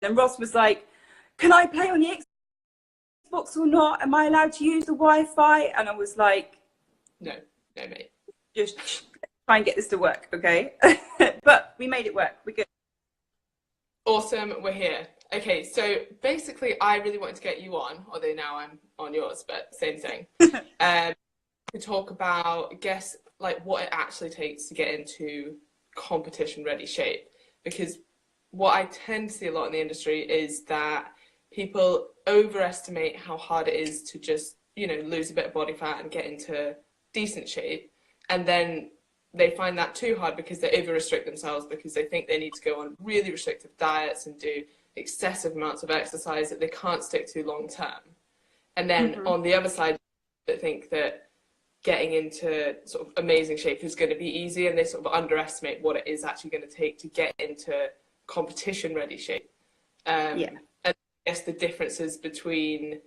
And Ross was like, can I play on the Xbox or not? Am I allowed to use the Wi-Fi? And I was like, no, mate. Just try and get this to work, okay? But we made it work. We're good. Awesome, we're here. Okay, so basically I really wanted to get you on, although now I'm on yours, but same thing. To talk about, I guess, like what it actually takes to get into competition ready shape. Because what I tend to see a lot in the industry is that people overestimate how hard it is to just, you know, lose a bit of body fat and get into decent shape. And then they find that too hard because they over-restrict themselves, because they think they need to go on really restrictive diets and do excessive amounts of exercise that they can't stick to long term. And then on the other side, they think that getting into sort of amazing shape is going to be easy, and they sort of underestimate what it is actually going to take to get into competition ready shape. And I guess the differences between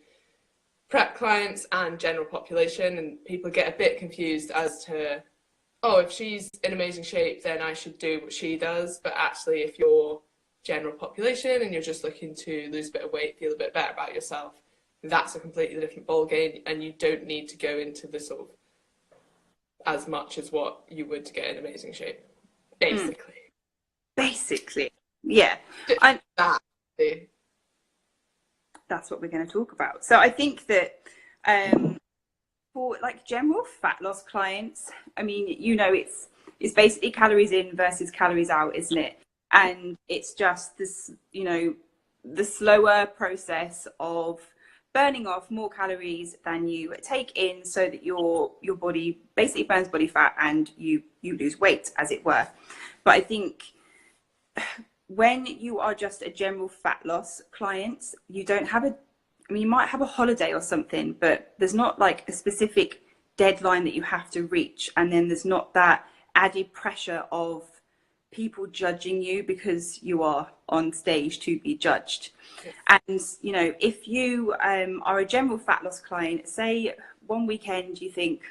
prep clients and general population, and people get a bit confused as to, oh, if she's in amazing shape, then I should do what she does. But actually, if you're general population and you're just looking to lose a bit of weight, feel a bit better about yourself, that's a completely different ballgame, and you don't need to go into the sort of as much as what you would to get in amazing shape, basically. Yeah. That's what we're going to talk about. So I think that for like general fat loss clients, I mean, you know, it's basically calories in versus calories out, isn't it? And it's just this, you know, the slower process of burning off more calories than you take in, so that your body basically burns body fat and you lose weight, as it were. But I think when you are just a general fat loss client, you don't have I mean, you might have a holiday or something, but there's not like a specific deadline that you have to reach. And then there's not that added pressure of people judging you because you are on stage to be judged. And, you know, if you are a general fat loss client, say one weekend you think,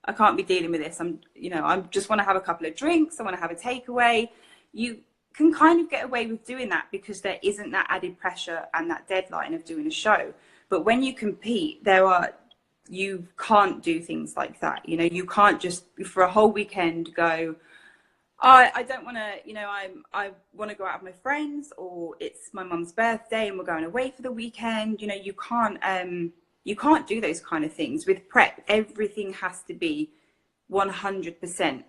I can't be dealing with this. I just want to have a couple of drinks. I want to have a takeaway. You can kind of get away with doing that because there isn't that added pressure and that deadline of doing a show. But when you compete, you can't do things like that. You know, you can't just for a whole weekend go, I don't want to, you know, I want to go out with my friends, or it's my mum's birthday and we're going away for the weekend. You know, you can't do those kind of things. With prep, everything has to be 100%.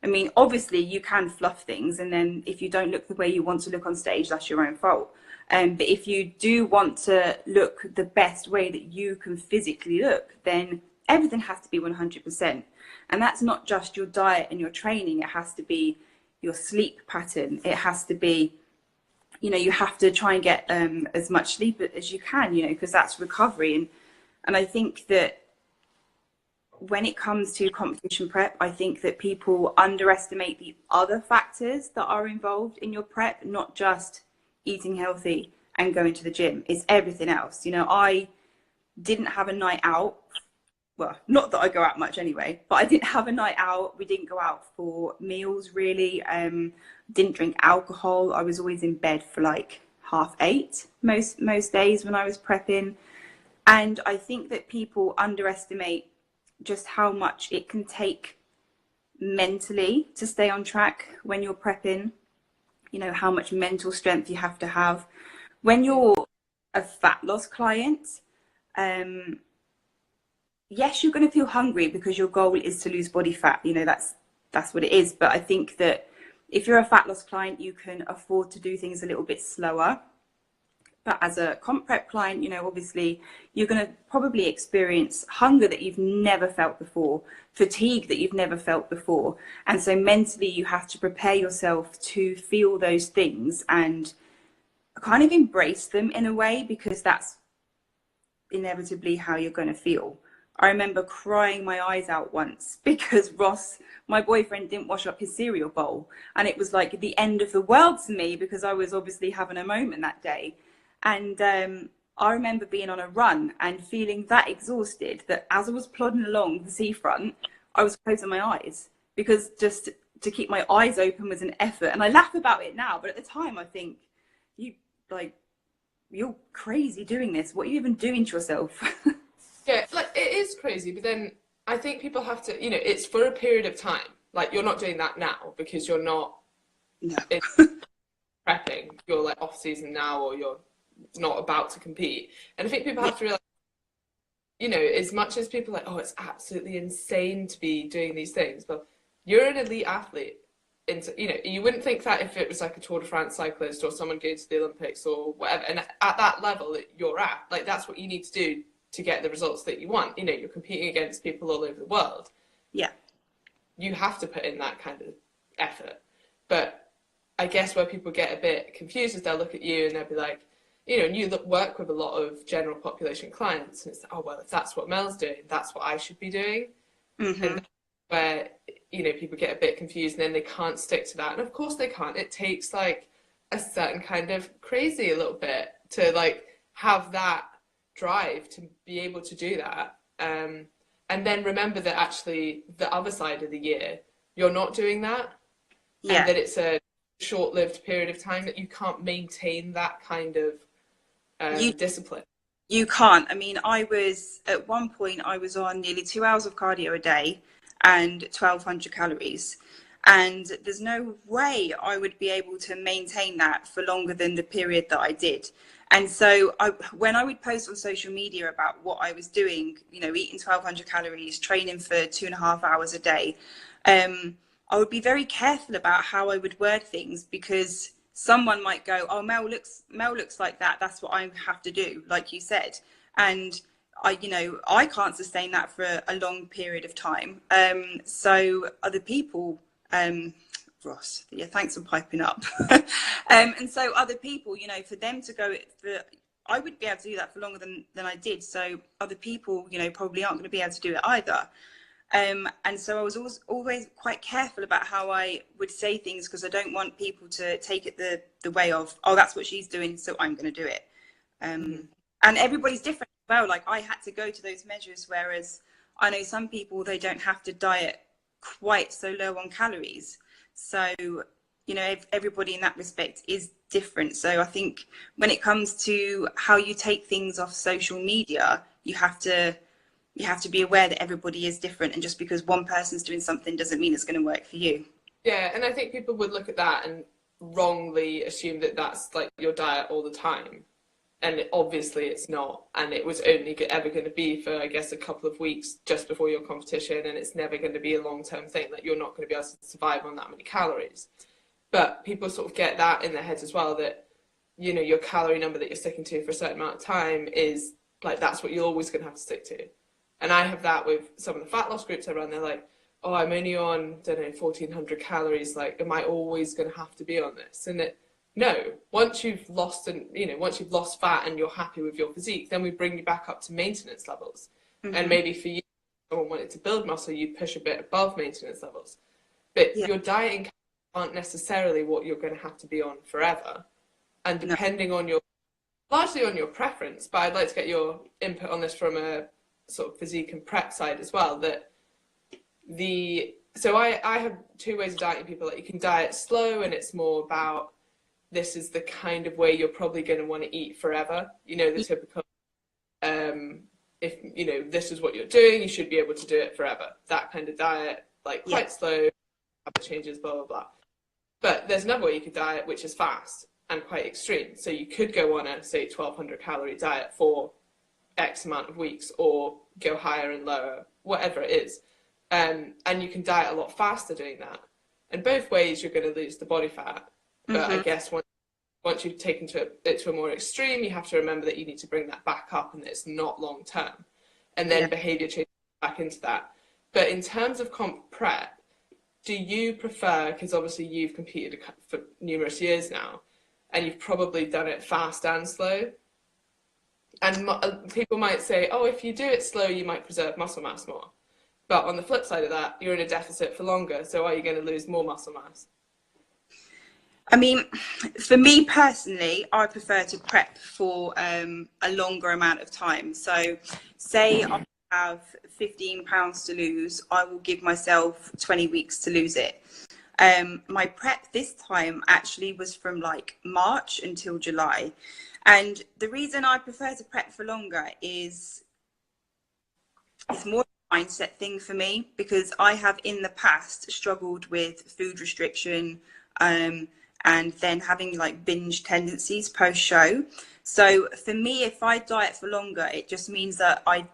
I mean, obviously you can fluff things, and then if you don't look the way you want to look on stage, that's your own fault. But if you do want to look the best way that you can physically look, then everything has to be 100%. And that's not just your diet and your training. It has to be your sleep pattern. It has to be, you know, you have to try and get as much sleep as you can, you know, because that's recovery. And I think that when it comes to competition prep, I think that people underestimate the other factors that are involved in your prep, not just eating healthy and going to the gym. It's everything else. You know, I didn't have a night out. Well, not that I go out much anyway, but I didn't have a night out. We didn't go out for meals really. Didn't drink alcohol. I was always in bed for like 8:30 most days when I was prepping. And I think that people underestimate just how much it can take mentally to stay on track when you're prepping. You know, how much mental strength you have to have. When you're a fat loss client, yes, you're going to feel hungry because your goal is to lose body fat. You know, that's what it is. But I think that if you're a fat loss client, you can afford to do things a little bit slower. But as a comp prep client, you know, obviously you're going to probably experience hunger that you've never felt before, fatigue that you've never felt before. And so mentally you have to prepare yourself to feel those things and kind of embrace them in a way, because that's inevitably how you're going to feel. I remember crying my eyes out once because Ross, my boyfriend, didn't wash up his cereal bowl. And it was like the end of the world to me because I was obviously having a moment that day. And I remember being on a run and feeling that exhausted that as I was plodding along the seafront, I was closing my eyes, because just to keep my eyes open was an effort. And I laugh about it now, but at the time I think, like, you're crazy doing this. What are you even doing to yourself? Yeah, like it is crazy, but then I think people have to, you know, it's for a period of time. Like you're not doing that now because you're not No. prepping. You're like off season now, or you're not about to compete. And I think people have to realize, you know, as much as people are like, oh, it's absolutely insane to be doing these things, but you're an elite athlete. Into, you know, you wouldn't think that if it was like a Tour de France cyclist or someone going to the Olympics or whatever. And at that level that you're at, like that's what you need to do to get the results that you want. You know, you're competing against people all over the world. Yeah. You have to put in that kind of effort. But I guess where people get a bit confused is they'll look at you and they'll be like, you know, and you work with a lot of general population clients, and it's like, oh, well, if that's what Mel's doing, that's what I should be doing. Mm-hmm. And that's where, you know, people get a bit confused and then they can't stick to that. And of course they can't. It takes like a certain kind of crazy a little bit to like have that drive to be able to do that. And then remember that actually the other side of the year, you're not doing that. Yeah. And that it's a short-lived period of time, that you can't maintain that kind of discipline. You can't. I mean, at one point I was on nearly 2 hours of cardio a day and 1,200 calories. And there's no way I would be able to maintain that for longer than the period that I did. And so when I would post on social media about what I was doing, you know, eating 1,200 calories, training for 2.5 hours a day, I would be very careful about how I would word things, because someone might go, oh, Mel looks like that. That's what I have to do, like you said. And I can't sustain that for a long period of time. So other people, Ross, yeah, thanks for piping up. And so other people, you know, for them to go, I wouldn't be able to do that for longer than I did. So other people, you know, probably aren't going to be able to do it either. And so I was always quite careful about how I would say things, because I don't want people to take it the way of, oh, that's what she's doing, so I'm going to do it. And everybody's different as well. Like I had to go to those measures, whereas I know some people, they don't have to diet quite so low on calories. So, you know, everybody in that respect is different. So I think when it comes to how you take things off social media, you have to be aware that everybody is different, and just because one person's doing something doesn't mean it's going to work for you. Yeah, and I think people would look at that and wrongly assume that that's like your diet all the time. And obviously it's not. And it was only ever going to be for, I guess, a couple of weeks just before your competition. And it's never going to be a long-term thing. Like you're not going to be able to survive on that many calories. But people sort of get that in their heads as well, that, you know, your calorie number that you're sticking to for a certain amount of time is like, that's what you're always going to have to stick to. And I have that with some of the fat loss groups I run. They're like, oh, I'm only on, 1,400 calories. Like, am I always going to have to be on this? And no, once you've lost fat and you're happy with your physique, then we bring you back up to maintenance levels. Mm-hmm. And maybe for you, if someone wanted to build muscle, you push a bit above maintenance levels. But your dieting aren't necessarily what you're going to have to be on forever. And depending on largely on your preference, but I'd like to get your input on this from a sort of physique and prep side as well, so I have two ways of dieting people. Like you can diet slow, and it's more about, this is the kind of way you're probably going to want to eat forever. You know, the typical, if, you know, this is what you're doing, you should be able to do it forever. That kind of diet, like quite slow, habit changes, blah, blah, blah. But there's another way you could diet, which is fast and quite extreme. So you could go on a, say, 1,200 calorie diet for X amount of weeks, or go higher and lower, whatever it is. And you can diet a lot faster doing that. And both ways you're going to lose the body fat. But I guess once you've taken it to a more extreme, you have to remember that you need to bring that back up, and that it's not long term. And then behavior changes back into that. But in terms of comp prep, do you prefer, because obviously you've competed for numerous years now, and you've probably done it fast and slow. And people might say, oh, if you do it slow, you might preserve muscle mass more. But on the flip side of that, you're in a deficit for longer. So are you going to lose more muscle mass? I mean, for me personally, I prefer to prep for a longer amount of time. So say I have 15 pounds to lose, I will give myself 20 weeks to lose it. My prep this time actually was from like March until July. And the reason I prefer to prep for longer is it's more a mindset thing for me, because I have in the past struggled with food restriction, and then having like binge tendencies post show. So for me, if I diet for longer, it just means that I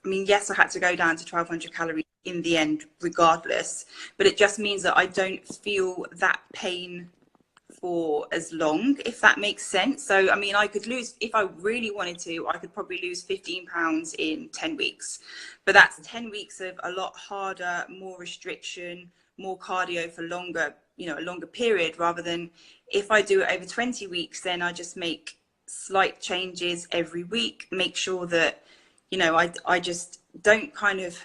mean, yes, I had to go down to 1200 calories in the end, regardless, but it just means that I don't feel that pain for as long, if that makes sense. So, I mean, I could lose, if I really wanted to, I could probably lose 15 pounds in 10 weeks. But that's 10 weeks of a lot harder, more restriction, more cardio for longer, you know, a longer period, rather than if I do it over 20 weeks, then I just make slight changes every week, make sure that, you know, I just don't kind of,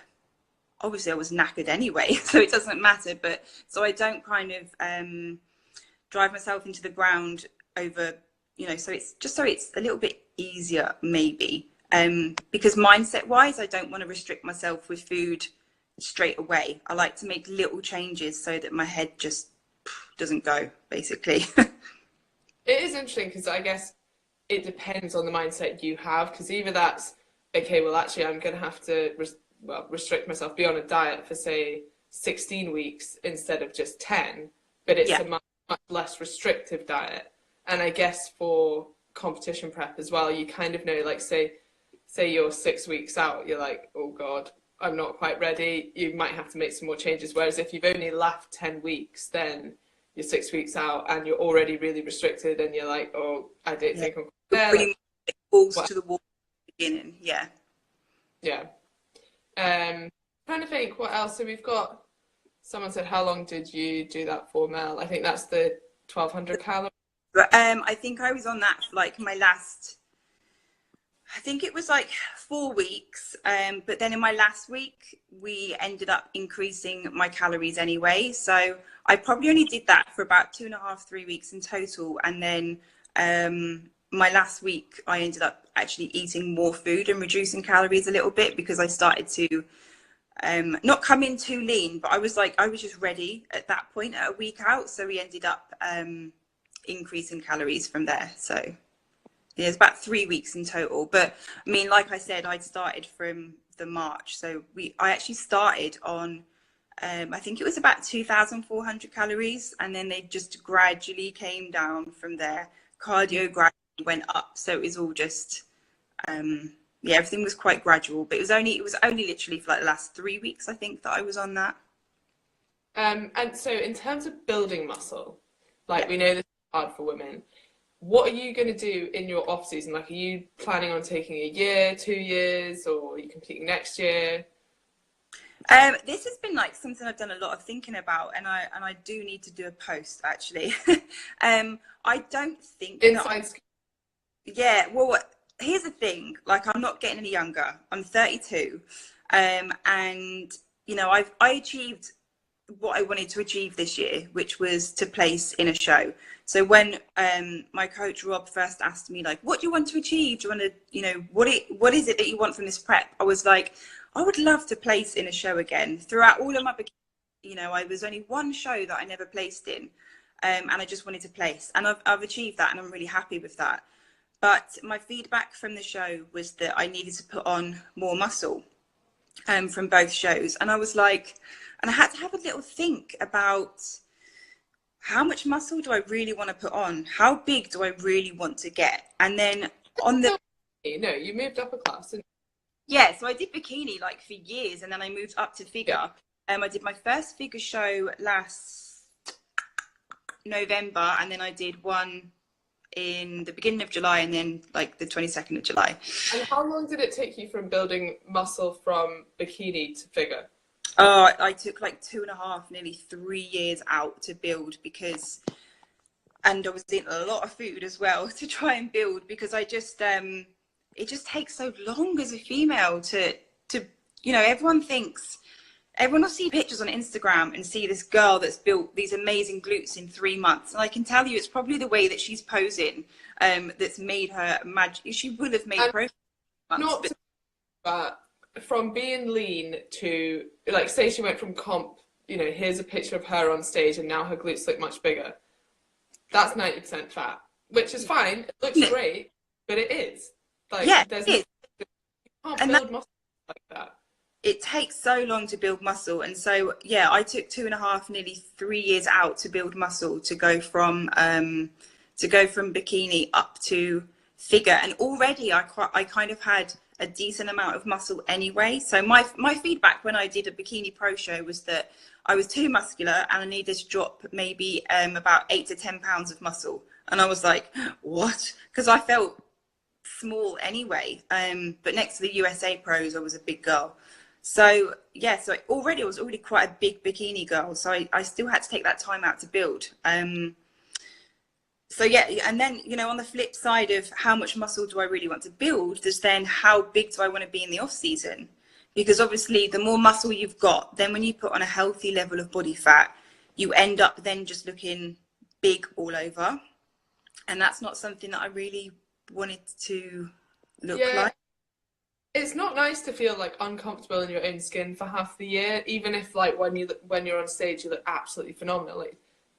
obviously I was knackered anyway, so it doesn't matter, but so I don't kind of drive myself into the ground over, you know, so it's just so it's a little bit easier maybe, because mindset wise, I don't want to restrict myself with food straight away. I like to make little changes so that my head just doesn't go, basically. It is interesting because I guess it depends on the mindset you have, because either that's, okay, well, actually, I'm going to have to restrict myself, be on a diet for, say, 16 weeks instead of just 10, but it's a much less restrictive diet. And I guess for competition prep as well, you kind of know, like, say you're 6 weeks out, you're like, oh, God, I'm not quite ready. You might have to make some more changes. Whereas if you've only left 10 weeks, then you're 6 weeks out and you're already really restricted and you're like, oh, I don't think I'm there. Pretty much balls to the wall at the beginning, Yeah. Trying to think what else. So we've got, someone said, how long did you do that for, Mel? I think that's the 1200 calories. I think I was on that for like my last, I think it was like 4 weeks. But then in my last week, we ended up increasing my calories anyway. So I probably only did that for about 2.5, 3 weeks in total. And then my last week, I ended up actually eating more food and reducing calories a little bit, because I started to not come in too lean, but I was just ready at that point at a week out. So we ended up increasing calories from there. So yeah, it's about 3 weeks in total. But I mean, like I said, I'd started from the March. So I actually started on, I think it was about 2,400 calories. And then they just gradually came down from there. Cardio gradually went up. So it was all just, yeah, everything was quite gradual. But it was only literally for like the last 3 weeks, I think, that I was on that. And so in terms of building muscle, like we know this is hard for women. What are you going to do in your off season? Like, are you planning on taking a year, 2 years, or are you competing next year? This has been like something I've done a lot of thinking about, and I do need to do a post actually. I don't think yeah, well, here's the thing, like, I'm not getting any younger. I'm 32, and you know, I achieved what I wanted to achieve this year, which was to place in a show. So when my coach Rob first asked me, like, what do you want to achieve? Do you want to, you know, what is it that you want from this prep? I was like, I would love to place in a show again. Throughout all of my, you know, I was only one show that I never placed in, and I just wanted to place, and I've achieved that, and I'm really happy with that. But my feedback from the show was that I needed to put on more muscle from both shows, and I was like, and I had to have a little think about, how much muscle do I really want to put on? How big do I really want to get? And then on the... No, you moved up a class. Yeah, so I did bikini like for years, and then I moved up to figure. I did my first figure show last November, and then I did one in the beginning of July, and then like the 22nd of July. And how long did it take you from building muscle from bikini to figure? Oh, I took like 2.5, nearly 3 years out to build, because, and I was eating a lot of food as well to try and build, because I just, it just takes so long as a female to, you know, everyone will see pictures on Instagram and see this girl that's built these amazing glutes in 3 months. And I can tell you, it's probably the way that she's posing that's made her magic. She will have made progress. But from being lean to, like, say she went from comp you know, here's a picture of her on stage and now her glutes look much bigger. That's 90% fat, which is fine. It looks great, but it is. Like, there's no, you can't build muscle like that. It takes so long to build muscle. And so, yeah, I took 2.5, nearly 3 years out to build muscle, to go from bikini up to figure. And already I kind of had a decent amount of muscle anyway. So my feedback when I did a bikini pro show was that I was too muscular and I needed to drop maybe about 8 to 10 pounds of muscle. And I was like, what? Because I felt small anyway. But next to the USA pros, I was a big girl. So yeah, so I was already quite a big bikini girl. So I still had to take that time out to build. So yeah, and then, you know, on the flip side of how much muscle do I really want to build, there's then how big do I want to be in the off season? Because obviously the more muscle you've got, then when you put on a healthy level of body fat, you end up then just looking big all over. And that's not something that I really wanted to look like. It's not nice to feel like uncomfortable in your own skin for half the year, even if like when you're on stage you look absolutely phenomenal.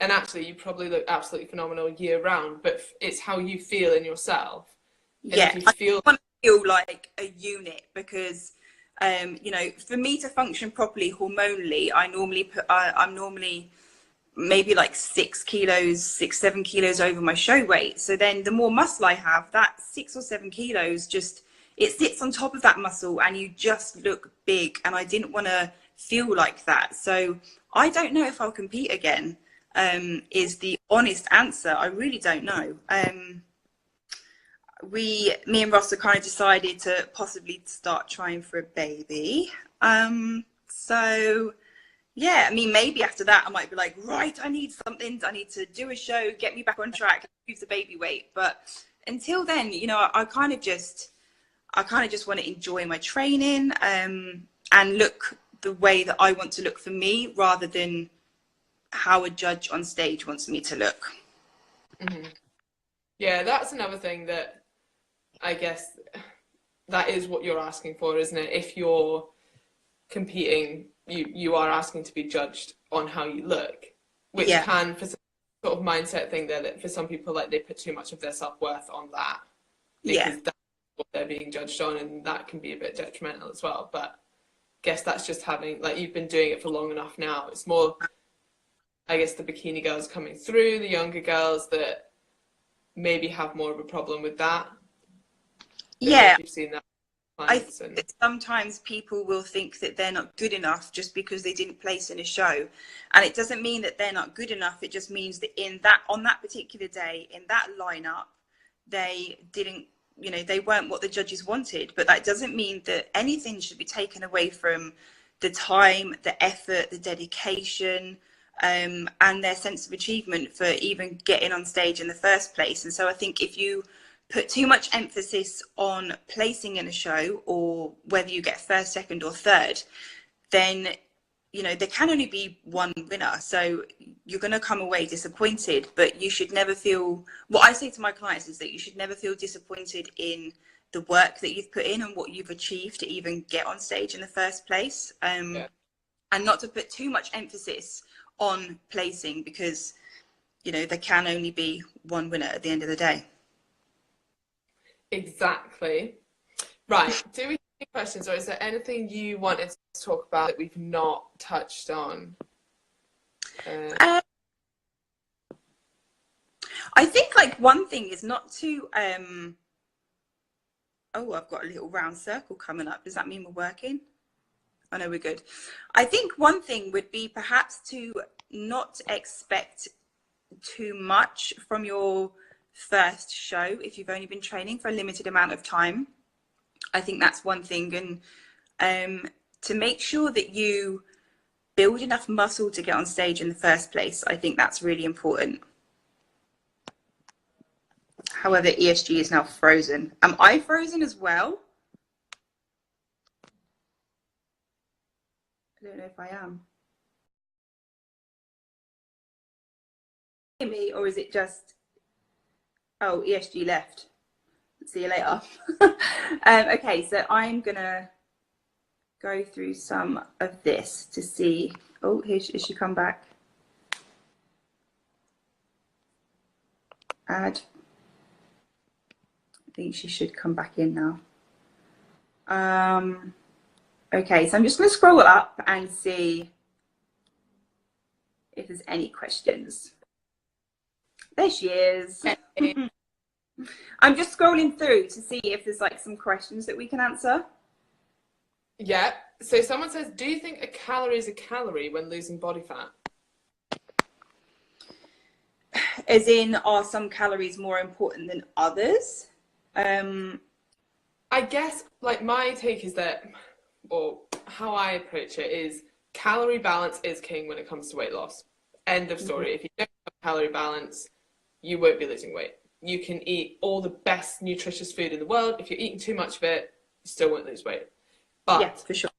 And actually you probably look absolutely phenomenal year round, but it's how you feel in yourself. And yeah, if you I want to feel like a unit, because you know, for me to function properly hormonally, I'm normally maybe like 6 kilos, 7 kilos over my show weight. So then the more muscle I have, that 6 or 7 kilos just, it sits on top of that muscle and you just look big. And I didn't want to feel like that. So I don't know if I'll compete again, is the honest answer. I really don't know. Me and Ross have kind of decided to possibly start trying for a baby. So yeah, I mean, maybe after that I might be like, right, I need something, I need to do a show, get me back on track, lose the baby weight. But until then, you know, I kind of just want to enjoy my training, and look the way that I want to look for me, rather than how a judge on stage wants me to look. Mm-hmm. Yeah, that's another thing that I guess that is what you're asking for, isn't it? If you're competing, you are asking to be judged on how you look, which can, for some sort of mindset thing there, that for some people, like, they put too much of their self-worth on that, because that's what they're being judged on, and that can be a bit detrimental as well. But I guess that's just having, like, you've been doing it for long enough now. It's more, I guess, the bikini girls coming through, the younger girls that maybe have more of a problem with that. Yeah, you've seen that. I think that sometimes people will think that they're not good enough just because they didn't place in a show, and it doesn't mean that they're not good enough. It just means that on that particular day, in that lineup, they didn't, you know, they weren't what the judges wanted. But that doesn't mean that anything should be taken away from the time, the effort, the dedication, and their sense of achievement for even getting on stage in the first place. And so I think if you put too much emphasis on placing in a show, or whether you get first, second or third, then, you know, there can only be one winner. So you're going to come away disappointed, but you should never feel, what I say to my clients is that you should never feel disappointed in the work that you've put in and what you've achieved to even get on stage in the first place. And not to put too much emphasis on placing, because, you know, there can only be one winner at the end of the day. Exactly. Right. Do we have any questions, or is there anything you wanted to talk about that we've not touched on? I think, like, one thing is not to oh, I've got a little round circle coming up. Does that mean we're working? I know we're good. I think one thing would be perhaps to not expect too much from your first show if you've only been training for a limited amount of time. I think that's one thing. And to make sure that you build enough muscle to get on stage in the first place, I think that's really important. However, ESG is now frozen. Am I frozen as well? I don't know if I am. Hear me, or is it just, oh, ESG left. See you later. Okay, so I'm gonna go through some of this to see Oh, here she come back. Add. I think she should come back in now. Okay, so I'm just going to scroll up and see if there's any questions. There she is. I'm just scrolling through to see if there's like some questions that we can answer. Yeah. So someone says, do you think a calorie is a calorie when losing body fat? As in, are some calories more important than others? I guess like my take is that, or how I approach it is, calorie balance is king when it comes to weight loss. End of story. If you don't have calorie balance, you won't be losing weight. You can eat all the best nutritious food in the world. If you're eating too much of it, you still won't lose weight. But yeah, for sure.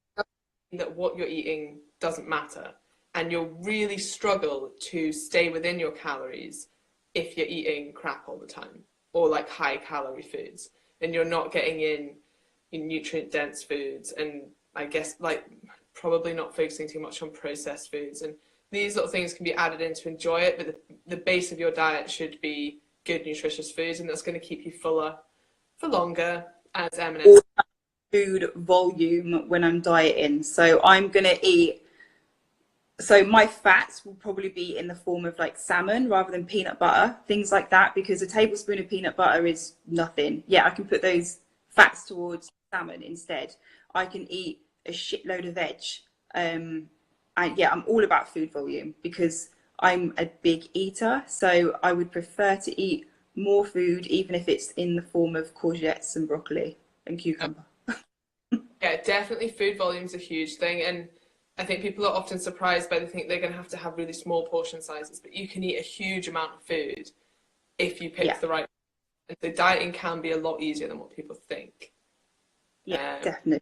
That what you're eating doesn't matter. And you'll really struggle to stay within your calories if you're eating crap all the time or like high calorie foods and you're not getting in nutrient dense foods, and I guess like probably not focusing too much on processed foods. And these little things can be added in to enjoy it, but the base of your diet should be good nutritious foods, and that's going to keep you fuller for longer, as Eminem. Food volume when I'm dieting. So I'm going to eat, so my fats will probably be in the form of like salmon rather than peanut butter, things like that, because a tablespoon of peanut butter is nothing. Yeah, I can put those fats towards salmon instead. I can eat a shitload of veg. And yeah, I'm all about food volume because I'm a big eater. So I would prefer to eat more food, even if it's in the form of courgettes and broccoli and cucumber. Yeah, definitely food volume is a huge thing. And I think people are often surprised by they think they're going to have really small portion sizes, but you can eat a huge amount of food if you pick the right. And so dieting can be a lot easier than what people think. Yeah, definitely.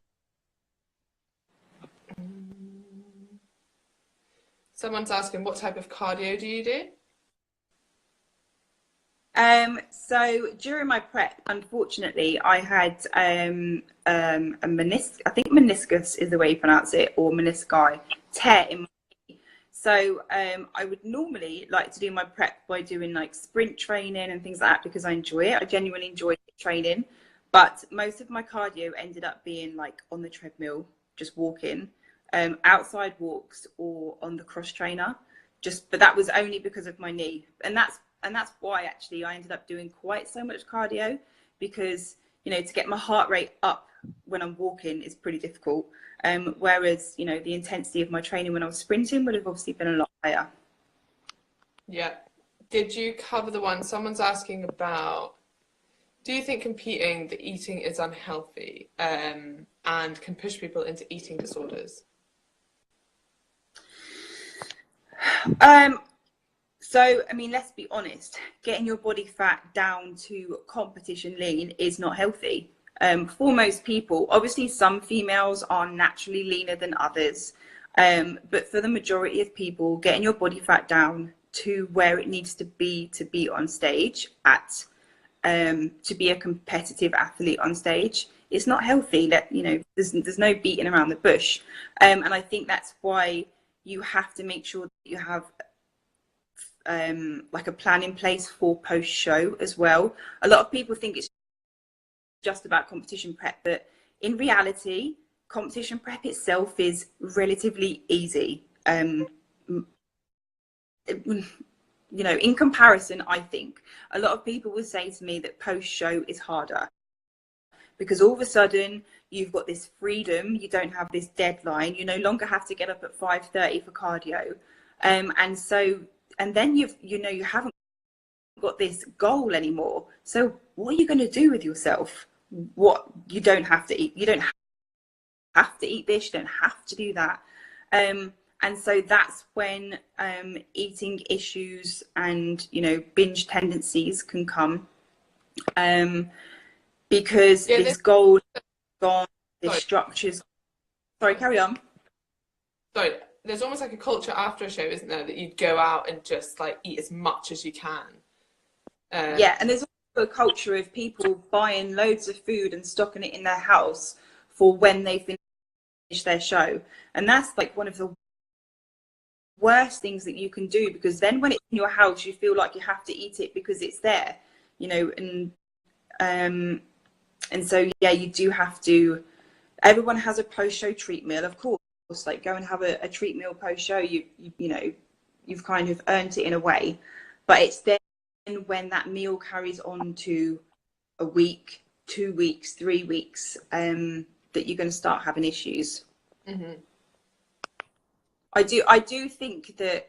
Someone's asking, what type of cardio do you do? So during my prep, unfortunately, I had a meniscus. I think meniscus is the way you pronounce it, or menisci tear in my knee. So I would normally like to do my prep by doing like sprint training and things like that because I enjoy it. I genuinely enjoy training, but most of my cardio ended up being like on the treadmill, just walking, outside walks, or on the cross trainer. But that was only because of my knee, and that's why actually I ended up doing quite so much cardio, because to get my heart rate up when I'm walking is pretty difficult, whereas the intensity of my training when I was sprinting would have obviously been a lot higher. Yeah. Did you cover the one someone's asking about, do you think competing, the eating is unhealthy and can push people into eating disorders? So, I mean, let's be honest, getting your body fat down to competition lean is not healthy. For most people, obviously some females are naturally leaner than others. But for the majority of people, getting your body fat down to where it needs to be on stage to be a competitive athlete on stage, it's not healthy. That, there's no beating around the bush. And I think that's why you have to make sure that you have like a plan in place for post show as well. A lot of people think it's just about competition prep, but in reality, competition prep itself is relatively easy. In comparison, I think a lot of people will say to me that post show is harder because all of a sudden you've got this freedom. You don't have this deadline. You no longer have to get up at 5:30 for cardio, and then you haven't got this goal anymore. So what are you going to do with yourself? You don't have to eat. You don't have to eat this. You don't have to do that. And so that's when eating issues and binge tendencies can come, because this goal is gone. The structures. Sorry, carry on. Sorry. There's almost like a culture after a show, isn't there, that you'd go out and just like eat as much as you can. Yeah, and there's also a culture of people buying loads of food and stocking it in their house for when they finish their show, and that's like one of the worst things that you can do, because then when it's in your house, you feel like you have to eat it because it's there, you know, and so, yeah, you do have to, everyone has a post-show treat meal, of course, like go and have a treat meal post-show, you know, you've kind of earned it in a way, but it's then when that meal carries on to a week, 2 weeks, 3 weeks, that you're going to start having issues. Mm-hmm. I do think that,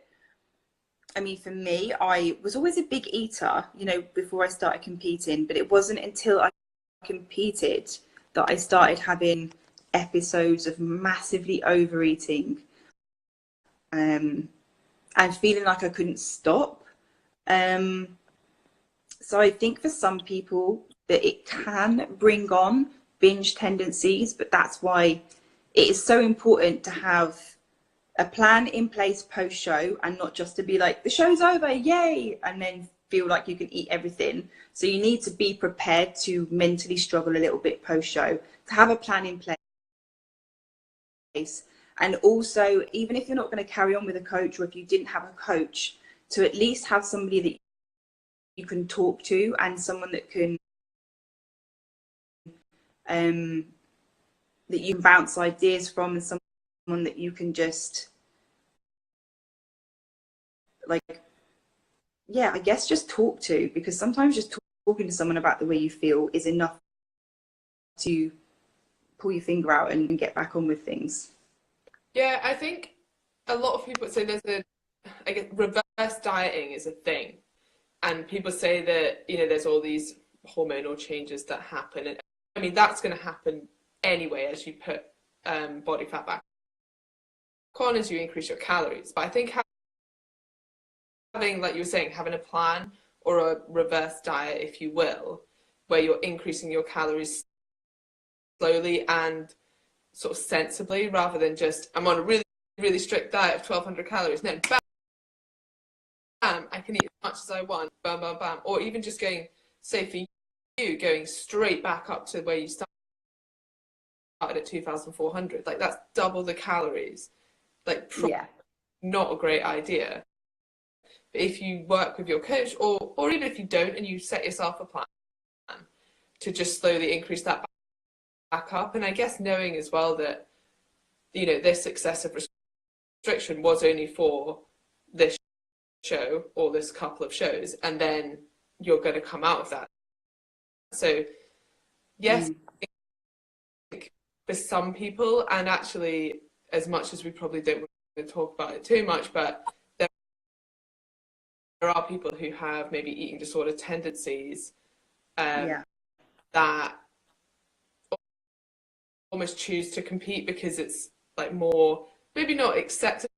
I mean, for me, I was always a big eater, you know, before I started competing, but it wasn't until I competed that I started having episodes of massively overeating, and feeling like I couldn't stop. So I think for some people that it can bring on binge tendencies, but that's why it is so important to have a plan in place post-show, and not just to be like, the show's over, yay, and then feel like you can eat everything. So you need to be prepared to mentally struggle a little bit post-show, to have a plan in place. And also, even if you're not going to carry on with a coach, or if you didn't have a coach, to at least have somebody that you can talk to, and someone that can that you can bounce ideas from, and someone that you can just, like, yeah, I guess just talk to, because sometimes just talking to someone about the way you feel is enough to pull your finger out and get back on with things. Yeah, I think a lot of people say I guess reverse dieting is a thing, and people say that, you know, there's all these hormonal changes that happen, and I mean that's going to happen anyway as you put body fat back on, as you increase your calories. But I think having, like you were saying, having a plan or a reverse diet, if you will, where you're increasing your calories slowly and sort of sensibly, rather than just, I'm on a really, really strict diet of 1,200 calories, and then bam, I can eat as much as I want, bam, bam, bam. Or even just going, say for you, going straight back up to where you started at 2,400. Like, that's double the calories. Like, Yeah. Not a great idea. But if you work with your coach, or even if you don't, and you set yourself a plan to just slowly increase that back up. And I guess knowing as well that, you know, this excessive restriction was only for this show or this couple of shows, and then you're going to come out of that. So yes, for some people, and actually, as much as we probably don't want to talk about it too much, but there are people who have maybe eating disorder tendencies, that almost choose to compete because it's like more, maybe not accepted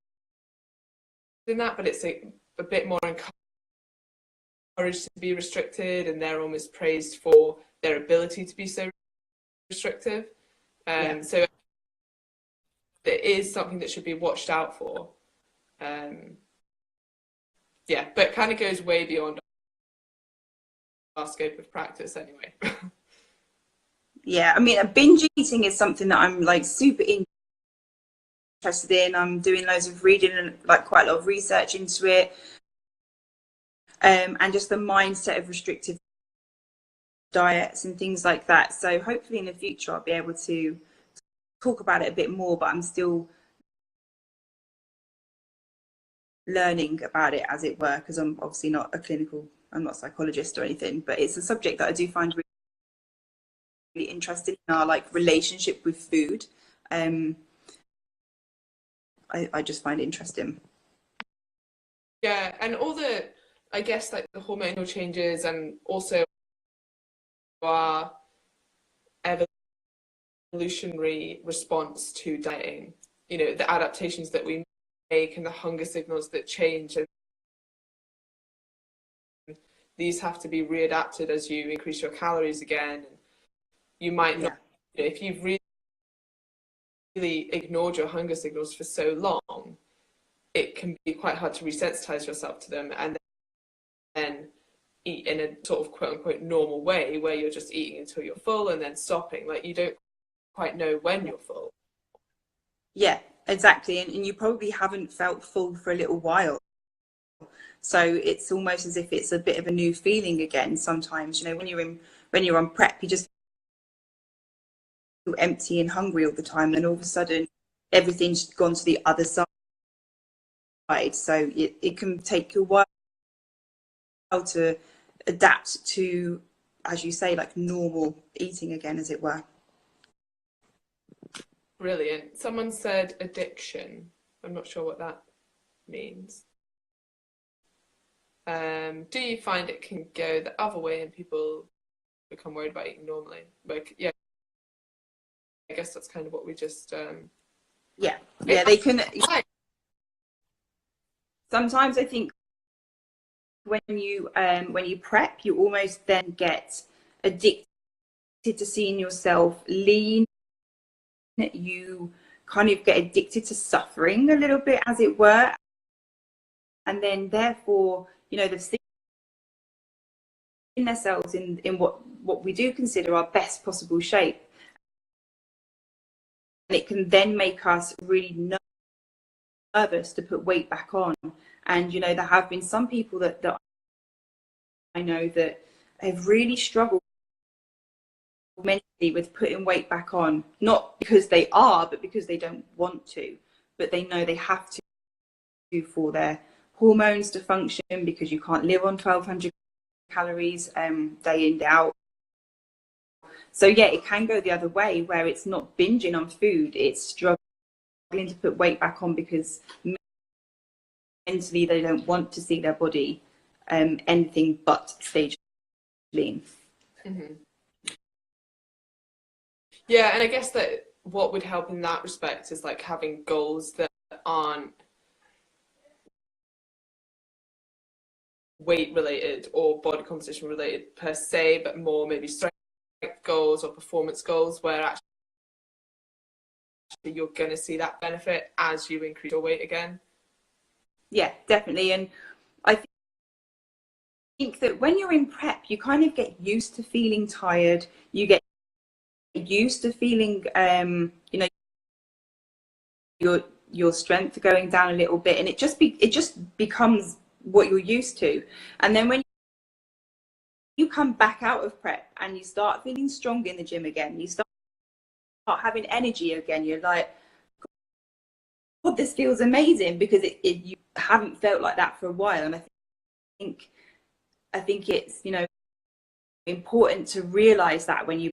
in that, but it's a bit more encouraged to be restricted, and they're almost praised for their ability to be so restrictive. So it is something that should be watched out for. Yeah, but kind of goes way beyond our scope of practice anyway. Yeah, I mean, binge eating is something that I'm like super interested in. I'm doing loads of reading and like quite a lot of research into it, and just the mindset of restrictive diets and things like that. So hopefully in the future I'll be able to talk about it a bit more, but I'm still learning about it, as it were, because I'm obviously not I'm not a psychologist or anything, but it's a subject that I do find really interesting in our like relationship with food. I just find it interesting. Yeah, and all the, I guess, like the hormonal changes, and also our evolutionary response to dieting, you know, the adaptations that we make and the hunger signals that change, and these have to be readapted as you increase your calories again. You might not, you know, if you've really ignored your hunger signals for so long, it can be quite hard to resensitize yourself to them, and then eat in a sort of quote unquote normal way, where you're just eating until you're full and then stopping. Like, you don't quite know when you're full. Yeah, exactly. And you probably haven't felt full for a little while. So it's almost as if it's a bit of a new feeling again. Sometimes, you know, when you're on prep, you just feel empty and hungry all the time, and all of a sudden everything's gone to the other side. So it can take a while to adapt to, as you say, like normal eating again, as it were. Brilliant. Someone said addiction. I'm not sure what that means. Do you find it can go the other way and people become worried about eating normally? Like, yeah, I guess that's kind of what we just. Yeah, they can. Sometimes I think when you prep, you almost then get addicted to seeing yourself lean. You kind of get addicted to suffering a little bit, as it were, and then therefore, you know, they've seen themselves in what we do consider our best possible shape, and it can then make us really nervous to put weight back on. And you know, there have been some people that I know that have really struggled mentally with putting weight back on, not because they are, but because they don't want to, but they know they have to for their hormones to function, because you can't live on 1,200 calories day in, day out. So yeah, it can go the other way, where it's not binging on food, it's struggling to put weight back on because mentally they don't want to see their body anything but stage lean. Mm-hmm. Yeah, and I guess that what would help in that respect is like having goals that aren't weight related or body composition related per se, but more maybe strength goals or performance goals, where actually you're going to see that benefit as you increase your weight again. Yeah, definitely. And I think that when you're in prep, you kind of get used to feeling tired. You get used to feeling, you know, your strength going down a little bit, and it just becomes what you're used to. And then when you come back out of prep and you start feeling strong in the gym again, you start having energy again, you're like, God, this feels amazing, because you haven't felt like that for a while. And I think it's, you know, important to realize that when you